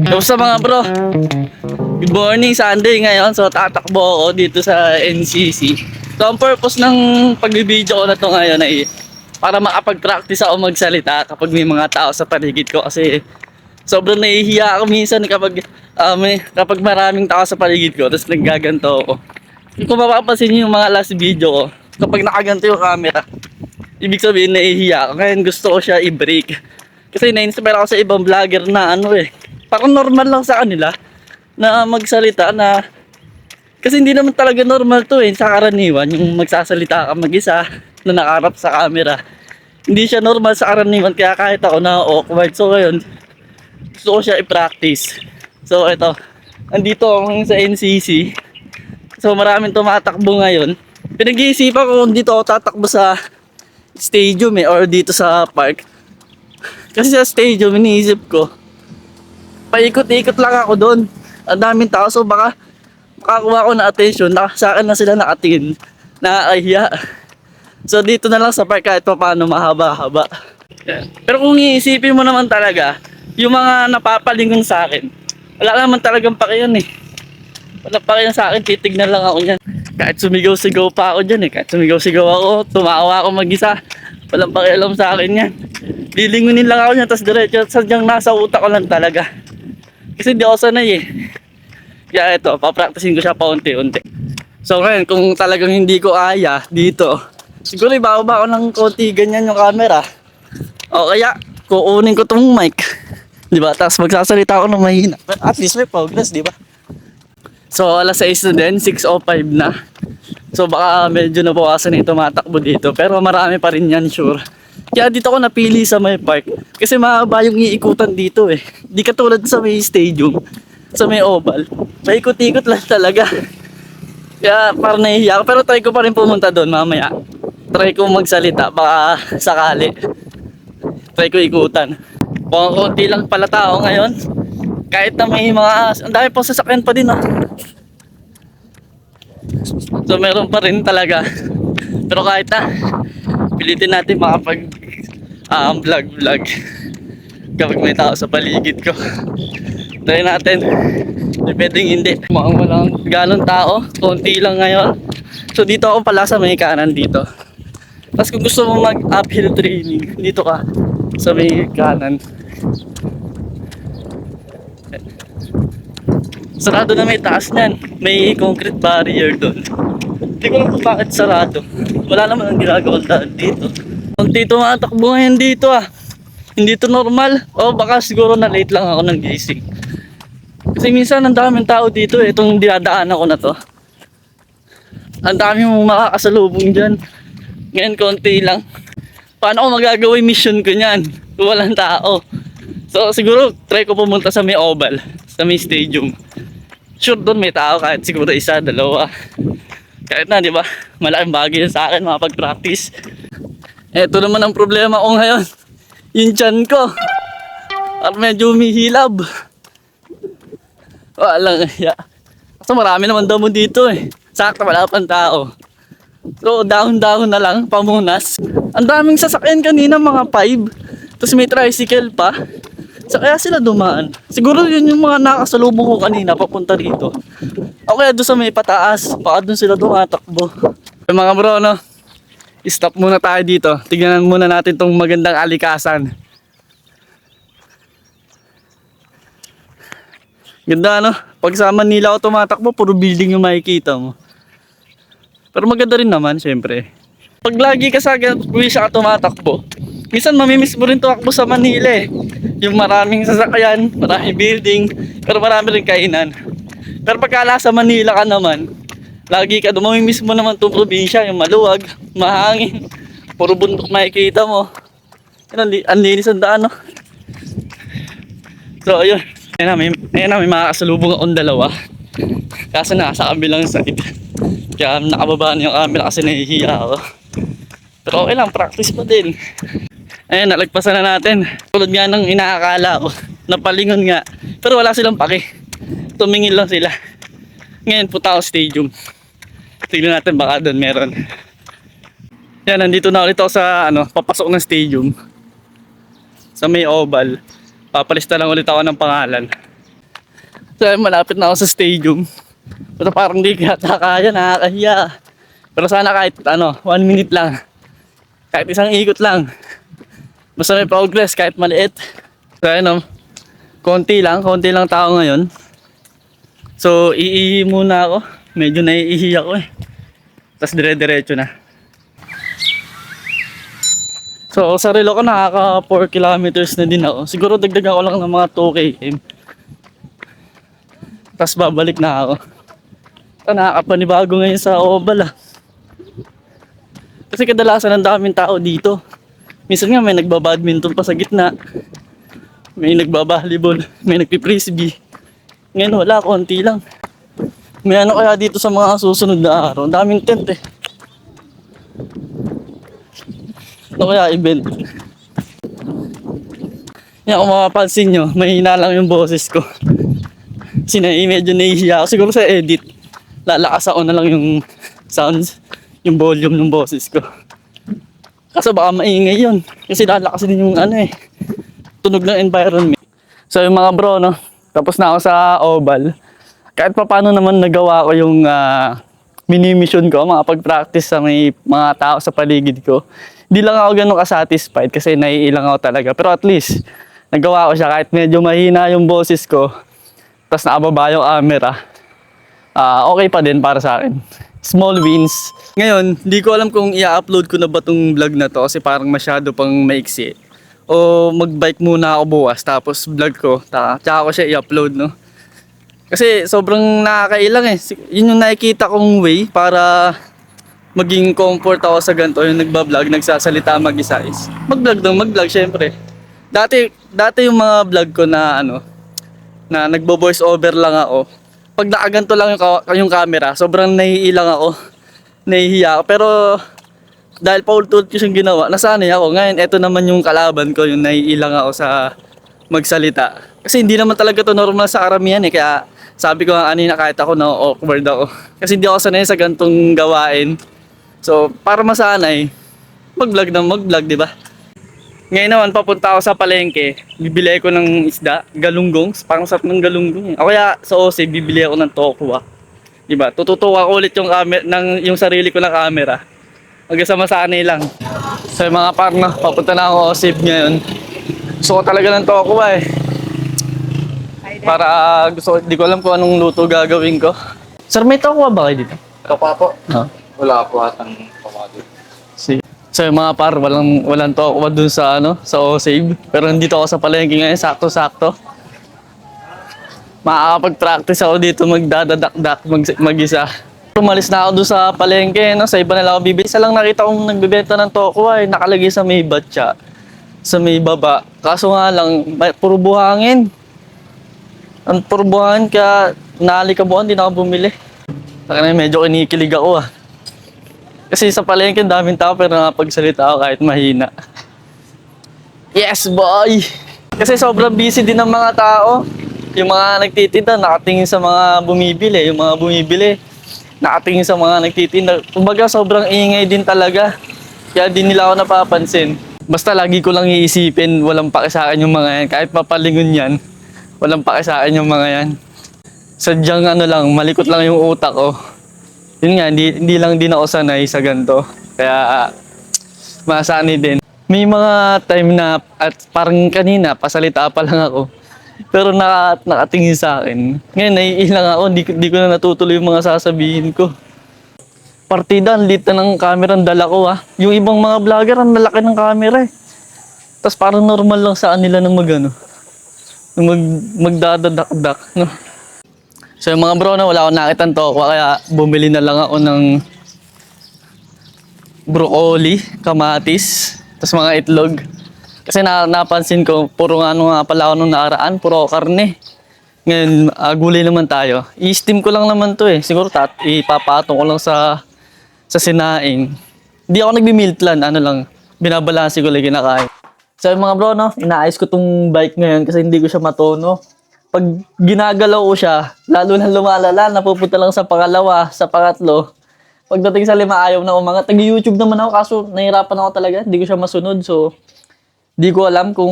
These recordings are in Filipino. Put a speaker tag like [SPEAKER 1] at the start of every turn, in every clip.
[SPEAKER 1] Kamusta mga bro? Good morning, Sunday ngayon. So tatakbo ako dito sa NCC. So ang purpose ng pagbibideo ko na to ngayon ay para makapag-practice ako magsalita kapag may mga tao sa paligid ko. Kasi sobrang nahihiya ako minsan kapag maraming tao sa paligid ko tapos naggaganto ako. Kung mapapansin niyo yung mga last video ko, kapag nakaganto yung camera, ibig sabihin nahihiya ako. Ngayon gusto ko siya i-break. Kasi na-inspire ako sa ibang vlogger na parang normal lang sa kanila na magsalita na kasi hindi naman talaga normal to sa karaniwan yung magsasalita ka mag-isa na nakaharap sa camera. Hindi siya normal sa karaniwan kaya kahit ako na awkward. So ngayon gusto ko siya i-practice. So ito, andito ako ngayon sa NCC. So maraming tumatakbo ngayon. Pinag-iisipan ko kung dito ako tatakbo sa stadium or dito sa park. Kasi sa stadium iniisip ko paikot-ikot lang ako doon. Ang daming tao so baka makakuha ko na attention na sa akin na sila nakatingin. Nakakahiya. So dito na lang sa park kahit pa paano mahaba-haba. Pero kung iisipin mo naman talaga, yung mga napapalingon sa akin, wala naman talagang pakiyan Wala pakiyan sa akin, titignan lang ako niyan. Kahit sumigaw-sigaw pa ako dyan kahit sumigaw-sigaw ako, tumawa ako mag-isa, walang pakialam sa akin yan. Lilingunin lang ako niyan, tapos diretso sadyang nasa utak ko lang talaga. Kasi di ako sanay Kaya ito, papracticing ko siya paunti-unti. So ngayon, kung talagang hindi ko kaya dito, siguro ibaba ko ng konti ganyan yung camera. O kaya, kukunin ko tong mic. Diba? Tapos magsasalita ako ng mahina. But at least may progress, diba? So alas 6 na din, 6:05 na. So baka medyo nabawasan na tumatakbo dito. Pero marami pa rin yan, sure. Kaya dito ako napili sa may park. Kasi mahaba yung iikutan dito Di katulad sa may stadium, sa may oval. Paikot-ikot lang talaga. Kaya parang nahihiya ako. Pero try ko pa rin pumunta doon mamaya. Try ko magsalita, baka sakali. Try ko ikutan. Kung konti lang pala tao ngayon. Kahit na may mga, ang dami pong sasakyan pa din So meron pa rin talaga. Pero kahit na, pilitin natin makapag vlog kapag may tao sa paligid ko. Try natin. Pwedeng hindi. Mukhang walang ganong tao. Konti lang ngayon. So dito ako pala sa may kanan dito. Tapos kung gusto mo mag uphill training, dito ka sa may kanan. Sarado na may taas niyan. May concrete barrier doon. Hindi ko lang kung bakit sarado. Wala naman ang ginagawang daan dito. Kunti tumatakbo ngayon dito Hindi to normal. O baka siguro na late lang ako ng gising. Kasi minsan ang daming tao dito itong dinadaanan ko na to. Ang dami mong makakasalubong dyan. Ngayon konti lang. Paano ko magagawa yung mission ko niyan kung walang tao? So siguro try ko pumunta sa may oval, sa may stadium. Sure doon may tao kahit siguro isa, dalawa. Kahit na, di ba? Malaking bagay yun sa akin makapag-practice. Eto naman ang problema ko ngayon. Yung tiyan ko. At medyo humihilab. Walang iya. Kasi marami naman damo dito Sakto wala pang tao. So dahon-dahon na lang, pamunas. Ang daming sasakyan kanina, mga 5. Tapos may tricycle pa. So kaya sila dumaan. Siguro yun yung mga nakasalubong ko kanina papunta rito. O kaya doon sa may pataas, baka doon sila tumatakbo. Mga bro, stop muna tayo dito. Tignan muna natin tong magandang alikasan. Ganda pag sa Manila ako tumatakbo, puro building yung makikita mo. Pero maganda rin naman, syempre. Pag lagi ka sa siya ka tumatakbo, minsan mamimiss mo rin tumakbo sa Manila Yung maraming sasakyan, maraming building, pero marami rin kainan. Pero pagkala sa Manila ka naman, lagi ka mamimiss mo naman itong probinsya, yung maluwag, mahangin, puro bundok makikita mo. Ang linis ang daan So ayun, ayun na, may makakasalubong akong dalawa. Kaso nasa kabilang side. Kaya nakababa na yung camera kasi nahihiya ako. Pero okay lang, practice pa din. Ayun, nalagpasan na natin. Tulad nga ng inaakala ko, napalingon nga. Pero wala silang pake. Tumingin lang sila. Ngayon punta ako stadium. Tignan natin baka doon meron. Yan, nandito na ulit ako sa papasok ng stadium. Sa may oval. Papalista lang ulit ako ng pangalan. So, malapit na ako sa stadium. Pero parang di kaya kaya, nakakahiya. Pero sana kahit 1 minute lang. Kahit isang ikot lang. Basta may progress kahit maliit. So ayun konti lang tao ngayon. So iihi muna ako. Medyo naiihi ako eh. Tapos dire-diretso na. So sa relo ko nakaka 4 kilometers na din ako. Siguro dagdagan ko lang ng mga 2 km. Tapos babalik na ako. Nakakapanibago ngayon sa oval ah. Kasi kadalasan ang daming tao dito. Minsan nga may nagbabadminton pa sa gitna. May nagbabahlibol, may nagpi-frisbee. Ngayon wala, konti lang. May ano kaya dito sa mga susunod na araw? Ang daming tent eh. Ano kaya event? Yan, kung mapapansin nyo, mahina lang yung boses ko. Kasi medyo nahihiya ako. Siguro sa edit, lalakas ako na lang yung sounds, yung volume ng boses ko. Kaso baka maingay yun. Kasi lalakas din yung tunog ng environment. So yung mga bro, tapos na ako sa oval. Kahit pa paano naman nagawa ko yung mini-mission ko, makapag-practice sa may mga tao sa paligid ko. Hindi lang ako ganun ka-satisfied kasi naiilang ako talaga. Pero at least, nagawa ko siya kahit medyo mahina yung boses ko. Tapos nakababa yung camera. Okay pa din para sa akin. Small wins. Ngayon, hindi ko alam kung i-upload ko na ba tong vlog na to kasi parang masyado pang maiksi. O mag-bike muna ako bukas tapos vlog ko. Tsaka ko siya i-upload, no? Kasi sobrang nakakailang eh. Yun yung nakikita kong way para maging comfort ako sa ganito. Yung nagbablog, nagsasalita mag-isa is mag-vlog syempre. Dati yung mga vlog ko na na nagbo-voice over lang ako. Pag nakaganto lang yung camera, sobrang naiilang ako. Nahihiya ako. Pero dahil paulit-ulit ko siyang ginawa, nasanay ako. Ngayon, eto naman yung kalaban ko, yung naiilang ako sa magsalita. Kasi hindi naman talaga to normal sa karamihan eh. Kaya sabi ko nga kanina kahit ako na awkward ako. Kasi hindi ako sanay sa gantong gawain. So, para masanay, mag-vlog, di ba? Ngayon naman, papunta ako sa palengke. Bibili ko ng isda, galunggong. Parang sarap ng galunggong eh. O kaya sa OC, bibili ako ng tokwa. Diba? Tututuwa ko ulit yung, yung sarili ko na camera. Magkasama-sanay lang. So mga partner, papunta na ako OC ngayon. Gusto ko talaga ng tokwa eh. Para di ko alam kung anong luto gagawin ko. Sir, may tokwa ba kayo dito?
[SPEAKER 2] Tokwa po?
[SPEAKER 1] Huh?
[SPEAKER 2] Wala po atang pamado.
[SPEAKER 1] So yung mga par, walang tokwa dun sa sa O-Save. Pero nandito ako sa palengke ngayon, sakto-sakto. Makakapag-practice ako dito magdadakdak mag-isa. Umalis na ako dun sa palengke, sa iba na lang ako bibili. Isa lang nakita kong nagbebenta ng tokwa eh, nakalagay sa may batya, sa may baba. Kaso nga lang, puro buhangin. Ang puro buhangin, kaya naalikabuhan, di na ako bumili. Saka medyo kinikilig ako ah. Kasi sa palengke, daming tao pero nakapagsalita ako kahit mahina. Yes, boy! Kasi sobrang busy din ng mga tao. Yung mga nagtitinda, nakatingin sa mga bumibili. Yung mga bumibili, nakatingin sa mga nagtitinda. Kumbaga, sobrang ingay din talaga. Kaya di nila ako napapansin. Basta lagi ko lang iisipin, walang pake sa akin yung mga yan. Kahit mapalingon yan, walang pake sa akin yung mga yan. Sadyang lang, malikot lang yung utak ko. Yun nga, hindi lang din ako sanay sa ganito. Kaya, masanay din. May mga time na, at parang kanina, pasalita pa lang ako. Pero nakatingin sa akin. Ngayon, naiilang ako, di ko na natutuloy yung mga sasabihin ko. Partida, ang lit na ng camera ang dala ko ah. Yung ibang mga vlogger, ang lalaki ng camera eh. Tapos parang normal lang sa kanila na magdadadakdak, no? So yung mga bro wala akong nakitang tokwa kaya bumili na lang ako ng broccoli, kamatis, tapos mga itlog. Kasi napansin ko, puro nga pala ako nung nakaraan, puro karne. Ngayon, gulay naman tayo. I-steam ko lang naman to eh. Siguro ipapatong ko lang sa sinaing. Hindi ako nagbi-meal plan, lang, binabalansi ko lang kinakain. So yung mga bro, inaayos ko tong bike ngayon kasi hindi ko siya matono. Pag ginagalaw ko siya, lalo na lumalala, napupunta lang sa pangalawa, sa pangatlo. Pagdating sa 5, ayaw na umangat. Nag-YouTube naman ako, kaso nahirapan ako talaga. Hindi ko siya masunod. So, di ko alam kung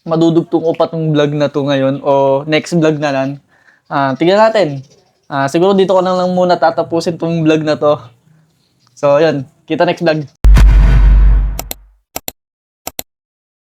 [SPEAKER 1] madudugtong ko pa tong vlog na to ngayon o next vlog na lang. Tignan natin. Siguro dito ko na lang muna tatapusin tong vlog na to. So, yun. Kita next vlog.